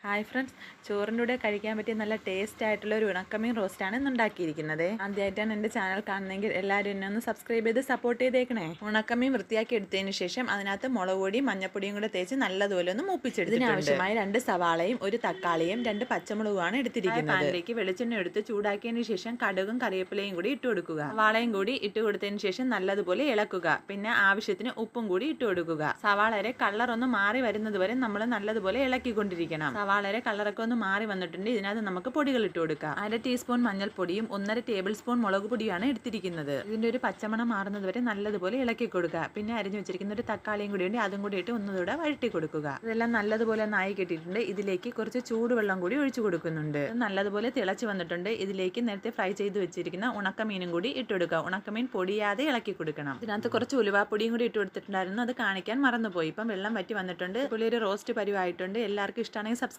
Hi friends, ചോറിൻ്റെ കൂടെ കഴിക്കാൻ പറ്റിയ നല്ല ടേസ്റ്റ് ആയിട്ടുള്ള ഒരു ഉണക്കമീൻ റോസ്റ്റാണ് ഇന്ന് ഉണ്ടാക്കിയിരിക്കുന്നത്. ആദ്യമായിട്ടാണ് എൻ്റെ ചാനൽ കാണുന്നതെങ്കിൽ എല്ലാവരും എന്നെ ഒന്ന് സബ്സ്ക്രൈബ് ചെയ്ത് സപ്പോർട്ട് ചെയ്തേക്കണേ. ഉണക്കമീൻ വൃത്തിയാക്കി എടുത്തതിന് ശേഷം അതിനകത്ത് മുളക് പൊടിയും മഞ്ഞപ്പൊടിയും കൂടെ തേച്ച് നല്ലതുപോലെ ഒന്ന് മൂപ്പിച്ചെടുത്തിട്ടുണ്ട്. ഇതിനാവശ്യമായി 2 സവാളയും 1 തക്കാളിയും 2 പച്ചമുളകുമാണ് എടുത്തിരിക്കുന്നത്. പാനിലേക്ക് വെളിച്ചെണ്ണ എടുത്ത് ചൂടാക്കിയതിന് ശേഷം കടുകും കറിവേപ്പിലയും കൂടി ഇട്ട് കൊടുക്കുക. സവാളയും കൂടി ഇട്ട് കൊടുത്തതിന് ശേഷം നല്ലതുപോലെ ഇളക്കുക. പിന്നെ ആവശ്യത്തിന് ഉപ്പും കൂടി ഇട്ട് കൊടുക്കുക. സവാളയുടെ കളർ ഒന്ന് മാറി വരുന്നത് വരെ നമ്മൾ നല്ലതുപോലെ ഇളക്കിക്കൊണ്ടിരിക്കണം. വളരെ കളറൊക്കെ ഒന്ന് മാറി വന്നിട്ടുണ്ട്. ഇതിനകത്ത് നമുക്ക് പൊടികൾ ഇട്ട് കൊടുക്കാം. 1/2 ടീസ്പൂൺ മഞ്ഞൾപ്പൊടിയും 1/2 ടേബിൾ സ്പൂൺ മുളക് പൊടിയാണ് എടുത്തിരിക്കുന്നത്. ഇതിന്റെ ഒരു പച്ചമണം മാറുന്നത് വരെ നല്ലതുപോലെ ഇളക്കി കൊടുക്കുക. പിന്നെ അരിഞ്ഞു വെച്ചിരിക്കുന്ന ഒരു തക്കാളിയും കൂടി ഉണ്ട്, അതും കൂടി ഇട്ട് ഒന്നുകൂടെ വഴറ്റി കൊടുക്കുക. ഇതെല്ലാം നല്ലതുപോലെ നായി കിട്ടിയിട്ടുണ്ട്. ഇതിലേക്ക് കുറച്ച് ചൂടുവെള്ളം കൂടി ഒഴിച്ചു കൊടുക്കുന്നുണ്ട്. നല്ലതുപോലെ തിളച്ച് വന്നിട്ടുണ്ട്. ഇതിലേക്ക് നേരത്തെ ഫ്രൈ ചെയ്ത് വെച്ചിരിക്കുന്ന ഉണക്കമീനും കൂടി ഇട്ട് കൊടുക്കുക. ഉണക്കമീൻ പൊടിയാതെ ഇളക്കി കൊടുക്കണം. ഇതിനകത്ത് കുറച്ച് ഉലുവാപ്പൊടിയും കൂടി ഇട്ട് കൊടുത്തിട്ടുണ്ടായിരുന്നു, അത് കാണിക്കാൻ മറന്നുപോയി. ഇപ്പം വെള്ളം വറ്റി വന്നിട്ടുണ്ട്. ഒരു റോസ്റ്റ് പരിവായിട്ടുണ്ട്. എല്ലാവർക്കും ഇഷ്ടമാണെങ്കിൽ സബ്സ്ക്രൈബ്